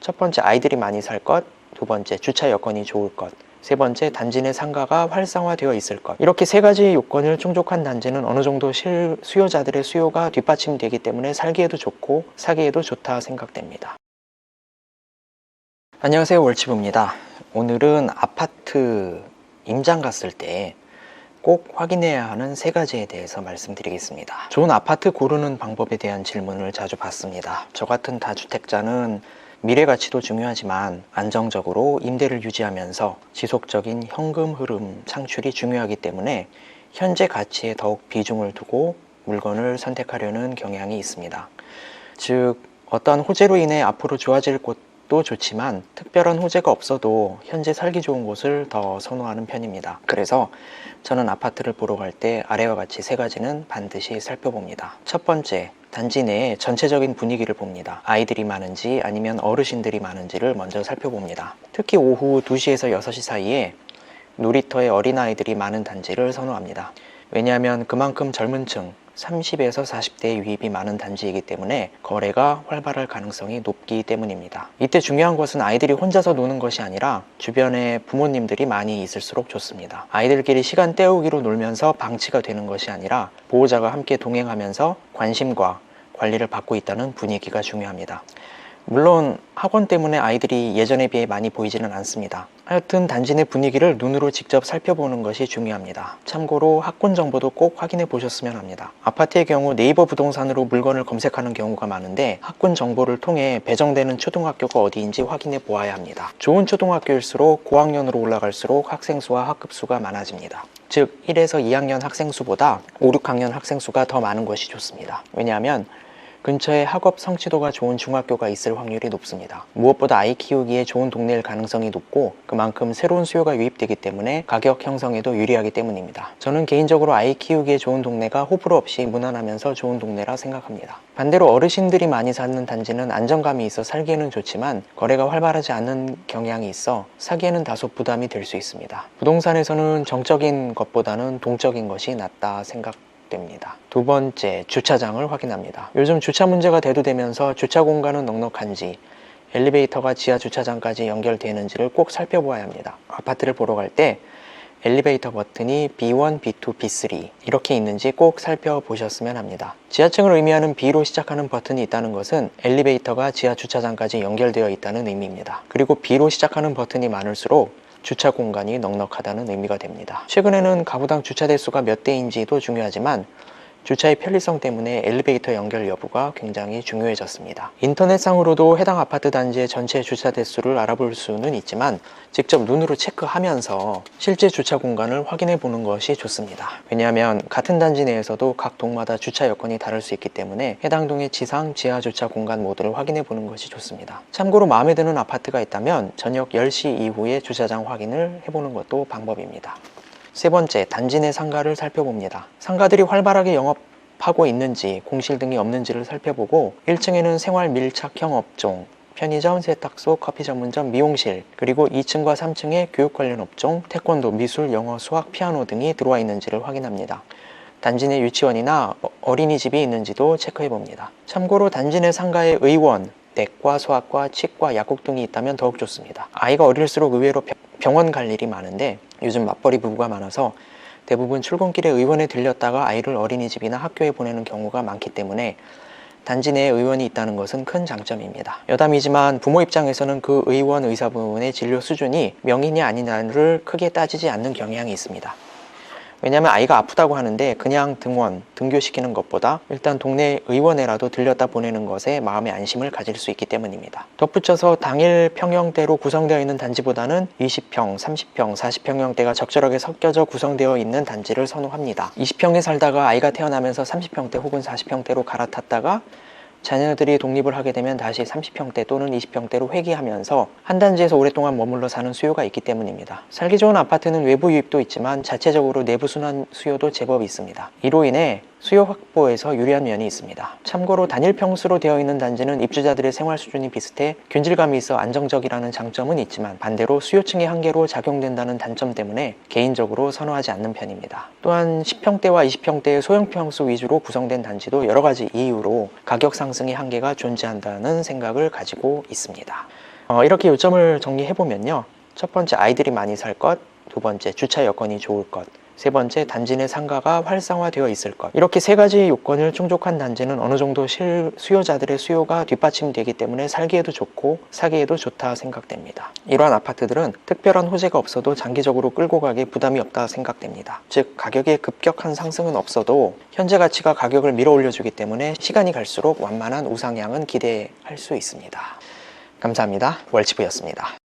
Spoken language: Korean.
첫 번째, 아이들이 많이 살 것. 두 번째, 주차 여건이 좋을 것. 세 번째, 단지 내 상가가 활성화되어 있을 것. 이렇게 세 가지 요건을 충족한 단지는 어느 정도 수요자들의 수요가 뒷받침되기 때문에 살기에도 좋고 사기에도 좋다 생각됩니다. 안녕하세요, 월치부입니다. 오늘은 아파트 임장 갔을 때 꼭 확인해야 하는 세 가지에 대해서 말씀드리겠습니다. 좋은 아파트 고르는 방법에 대한 질문을 자주 받습니다. 저 같은 다주택자는 미래 가치도 중요하지만 안정적으로 임대를 유지하면서 지속적인 현금 흐름 창출이 중요하기 때문에 현재 가치에 더욱 비중을 두고 물건을 선택하려는 경향이 있습니다. 즉, 어떤 호재로 인해 앞으로 좋아질 곳도 좋지만 특별한 호재가 없어도 현재 살기 좋은 곳을 더 선호하는 편입니다. 그래서 저는 아파트를 보러 갈 때 아래와 같이 세 가지는 반드시 살펴봅니다. 첫 번째, 단지 내의 전체적인 분위기를 봅니다. 아이들이 많은지 아니면 어르신들이 많은지를 먼저 살펴봅니다. 특히 오후 2시에서 6시 사이에 놀이터에 어린아이들이 많은 단지를 선호합니다. 왜냐하면 그만큼 젊은 층, 30에서 40대의 유입이 많은 단지이기 때문에 거래가 활발할 가능성이 높기 때문입니다. 이때 중요한 것은 아이들이 혼자서 노는 것이 아니라 주변에 부모님들이 많이 있을수록 좋습니다. 아이들끼리 시간 때우기로 놀면서 방치가 되는 것이 아니라 보호자가 함께 동행하면서 관심과 관리를 받고 있다는 분위기가 중요합니다. 물론 학원 때문에 아이들이 예전에 비해 많이 보이지는 않습니다. 하여튼 단지 내 분위기를 눈으로 직접 살펴보는 것이 중요합니다. 참고로 학군 정보도 꼭 확인해 보셨으면 합니다. 아파트의 경우 네이버 부동산으로 물건을 검색하는 경우가 많은데 학군 정보를 통해 배정되는 초등학교가 어디인지 확인해 보아야 합니다. 좋은 초등학교일수록 고학년으로 올라갈수록 학생 수와 학급 수가 많아집니다. 즉 1에서 2학년 학생 수보다 5, 6학년 학생 수가 더 많은 것이 좋습니다. 왜냐하면 근처에 학업 성취도가 좋은 중학교가 있을 확률이 높습니다. 무엇보다 아이 키우기에 좋은 동네일 가능성이 높고 그만큼 새로운 수요가 유입되기 때문에 가격 형성에도 유리하기 때문입니다. 저는 개인적으로 아이 키우기에 좋은 동네가 호불호 없이 무난하면서 좋은 동네라 생각합니다. 반대로 어르신들이 많이 사는 단지는 안정감이 있어 살기에는 좋지만 거래가 활발하지 않은 경향이 있어 사기에는 다소 부담이 될 수 있습니다. 부동산에서는 정적인 것보다는 동적인 것이 낫다 생각됩니다. 두 번째, 주차장을 확인합니다. 요즘 주차 문제가 대두되면서 주차 공간은 넉넉한지 엘리베이터가 지하 주차장까지 연결되는지를 꼭 살펴보아야 합니다. 아파트를 보러 갈 때 엘리베이터 버튼이 B1, B2, B3 이렇게 있는지 꼭 살펴보셨으면 합니다. 지하층을 의미하는 B로 시작하는 버튼이 있다는 것은 엘리베이터가 지하 주차장까지 연결되어 있다는 의미입니다. 그리고 B로 시작하는 버튼이 많을수록 주차 공간이 넉넉하다는 의미가 됩니다. 최근에는 가구당 주차 대수가 몇 대인지도 중요하지만 주차의 편리성 때문에 엘리베이터 연결 여부가 굉장히 중요해졌습니다. 인터넷상으로도 해당 아파트 단지의 전체 주차 대수를 알아볼 수는 있지만 직접 눈으로 체크하면서 실제 주차 공간을 확인해 보는 것이 좋습니다. 왜냐하면 같은 단지 내에서도 각 동마다 주차 여건이 다를 수 있기 때문에 해당 동의 지상, 지하 주차 공간 모두를 확인해 보는 것이 좋습니다. 참고로 마음에 드는 아파트가 있다면 저녁 10시 이후에 주차장 확인을 해보는 것도 방법입니다. 세 번째, 단지 내 상가를 살펴봅니다. 상가들이 활발하게 영업하고 있는지 공실 등이 없는지를 살펴보고 1층에는 생활 밀착형 업종, 편의점, 세탁소, 커피 전문점, 미용실, 그리고 2층과 3층에 교육 관련 업종, 태권도, 미술, 영어, 수학, 피아노 등이 들어와 있는지를 확인합니다. 단지 내 유치원이나 어린이집이 있는지도 체크해 봅니다. 참고로 단지 내 상가에 의원, 내과, 소아과, 치과, 약국 등이 있다면 더욱 좋습니다. 아이가 어릴수록 의외로 병원 갈 일이 많은데 요즘 맞벌이 부부가 많아서 대부분 출근길에 의원에 들렸다가 아이를 어린이집이나 학교에 보내는 경우가 많기 때문에 단지 내에 의원이 있다는 것은 큰 장점입니다. 여담이지만 부모 입장에서는 그 의원 의사분의 진료 수준이 명의냐 아니냐를 크게 따지지 않는 경향이 있습니다. 왜냐하면 아이가 아프다고 하는데 그냥 등교시키는 것보다 일단 동네 의원에라도 들렸다 보내는 것에 마음의 안심을 가질 수 있기 때문입니다. 덧붙여서 당일 평형대로 구성되어 있는 단지보다는 20평, 30평, 40평형대가 적절하게 섞여져 구성되어 있는 단지를 선호합니다. 20평에 살다가 아이가 태어나면서 30평대 혹은 40평대로 갈아탔다가 자녀들이 독립을 하게 되면 다시 30평대 또는 20평대로 회귀하면서 한 단지에서 오랫동안 머물러 사는 수요가 있기 때문입니다. 살기 좋은 아파트는 외부 유입도 있지만 자체적으로 내부 순환 수요도 제법 있습니다. 이로 인해 수요 확보에서 유리한 면이 있습니다. 참고로 단일 평수로 되어 있는 단지는 입주자들의 생활 수준이 비슷해 균질감이 있어 안정적이라는 장점은 있지만 반대로 수요층의 한계로 작용된다는 단점 때문에 개인적으로 선호하지 않는 편입니다. 또한 10평대와 20평대의 소형 평수 위주로 구성된 단지도 여러 가지 이유로 가격 상승의 한계가 존재한다는 생각을 가지고 있습니다. 이렇게 요점을 정리해보면요. 첫 번째, 아이들이 많이 살 것. 두 번째, 주차 여건이 좋을 것. 세 번째, 단지 내 상가가 활성화되어 있을 것. 이렇게 세 가지 요건을 충족한 단지는 어느 정도 수요자들의 수요가 뒷받침되기 때문에 살기에도 좋고 사기에도 좋다 생각됩니다. 이러한 아파트들은 특별한 호재가 없어도 장기적으로 끌고 가기 부담이 없다 생각됩니다. 즉, 가격의 급격한 상승은 없어도 현재 가치가 가격을 밀어 올려주기 때문에 시간이 갈수록 완만한 우상향은 기대할 수 있습니다. 감사합니다. 월치부였습니다.